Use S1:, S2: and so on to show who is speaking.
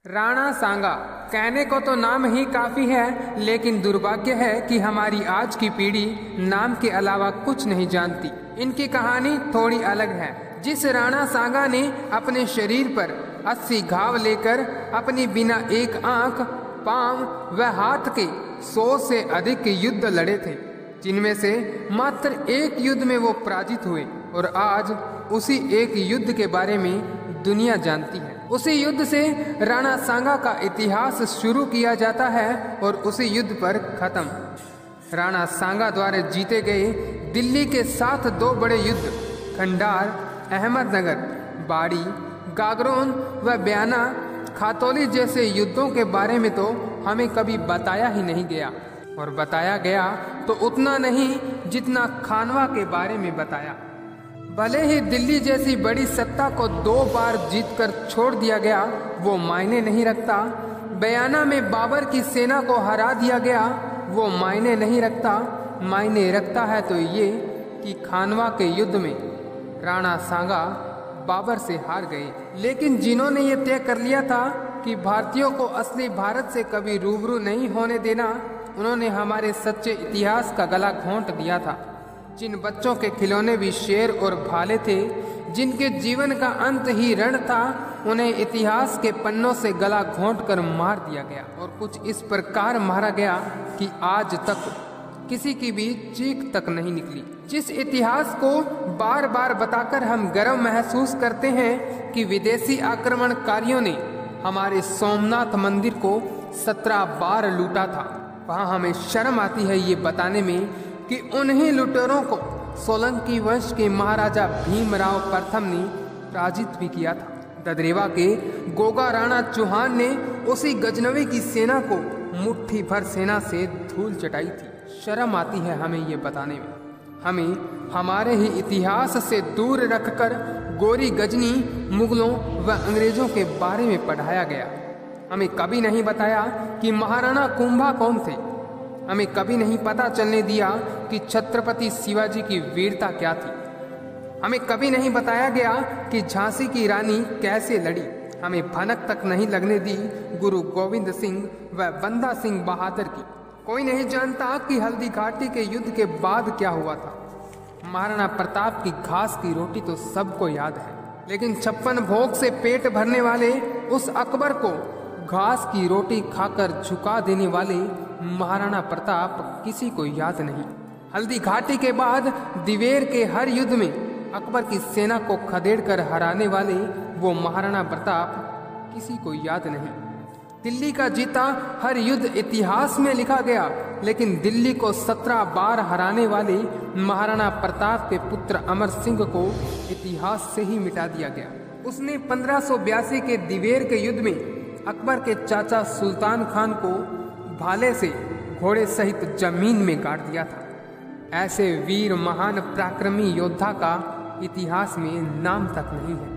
S1: राणा सांगा कहने को तो नाम ही काफी है, लेकिन दुर्भाग्य है कि हमारी आज की पीढ़ी नाम के अलावा कुछ नहीं जानती। इनकी कहानी थोड़ी अलग है। जिस राणा सांगा ने अपने शरीर पर 80 घाव लेकर अपनी बिना एक आंख, पांव व हाथ के 100 से अधिक युद्ध लड़े थे, जिनमें से मात्र एक युद्ध में वो पराजित हुए, और आज उसी एक युद्ध के बारे में दुनिया जानती है। उसी युद्ध से राणा सांगा का इतिहास शुरू किया जाता है और उसी युद्ध पर खत्म। राणा सांगा द्वारा जीते गए दिल्ली के साथ 2 बड़े युद्ध खंडार, अहमदनगर, बाड़ी, गागरोन व बयाना खातौली जैसे युद्धों के बारे में तो हमें कभी बताया ही नहीं गया, और बताया गया तो उतना नहीं जितना खानवा के बारे में बताया। भले ही दिल्ली जैसी बड़ी सत्ता को 2 बार जीतकर छोड़ दिया गया, वो मायने नहीं रखता। बयाना में बाबर की सेना को हरा दिया गया, वो मायने नहीं रखता। मायने रखता है तो ये कि खानवा के युद्ध में राणा सांगा बाबर से हार गए। लेकिन जिन्होंने ये तय कर लिया था कि भारतीयों को असली भारत से कभी रूबरू नहीं होने देना, उन्होंने हमारे सच्चे इतिहास का गला घोंट दिया था। जिन बच्चों के खिलौने भी शेर और भाले थे, जिनके जीवन का अंत ही रण था, उन्हें इतिहास के पन्नों से गला घोंट कर मार दिया गया, और कुछ इस प्रकार मारा गया कि आज तक किसी की भी चीख तक नहीं निकली। जिस इतिहास को बार बार बताकर हम गर्व महसूस करते हैं कि विदेशी आक्रमणकारियों ने हमारे सोमनाथ मंदिर को 17 बार लूटा था, वहाँ हमें शर्म आती है ये बताने में कि उन्हीं लुटेरों को सोलंकी वंश के महाराजा भीमराव प्रथम ने पराजित भी किया था। ददरेवा के गोगा राणा चौहान ने उसी गजनवी की सेना को मुट्ठी भर सेना से धूल चटाई थी। शर्म आती है हमें ये बताने में। हमें हमारे ही इतिहास से दूर रखकर गोरी गजनी, मुगलों व अंग्रेजों के बारे में पढ़ाया गया। हमें कभी नहीं बताया कि महाराणा कुंभा कौन थे। हमें कभी नहीं पता चलने दिया कि छत्रपति शिवाजी की वीरता क्या थी। हमें कभी नहीं बताया गया कि झांसी की रानी कैसे लड़ी। हमें भनक तक नहीं लगने दी गुरु गोविंद सिंह व बंदा सिंह बहादुर की। कोई नहीं जानता कि हल्दी घाटी के युद्ध के बाद क्या हुआ था। महाराणा प्रताप की घास की रोटी तो सबको याद है, लेकिन 56 भोग से पेट भरने वाले उस अकबर को घास की रोटी खाकर झुका देने वाले महाराणा प्रताप किसी को याद नहीं। हल्दी घाटी के बाद दिवेर के हर युद्ध में अकबर की सेना को खदेड़कर हराने वाले वो महाराणा प्रताप किसी को याद नहीं। दिल्ली का जीता हर युद्ध इतिहास में लिखा गया, लेकिन दिल्ली को 17 बार हराने वाले महाराणा प्रताप के पुत्र अमर सिंह को इतिहास से ही मिटा दिया गया। उसने 1582 के दिवेर के युद्ध में अकबर के चाचा सुल्तान खान को भाले से घोड़े सहित जमीन में गाड़ दिया था। ऐसे वीर महान पराक्रमी योद्धा का इतिहास में नाम तक नहीं है।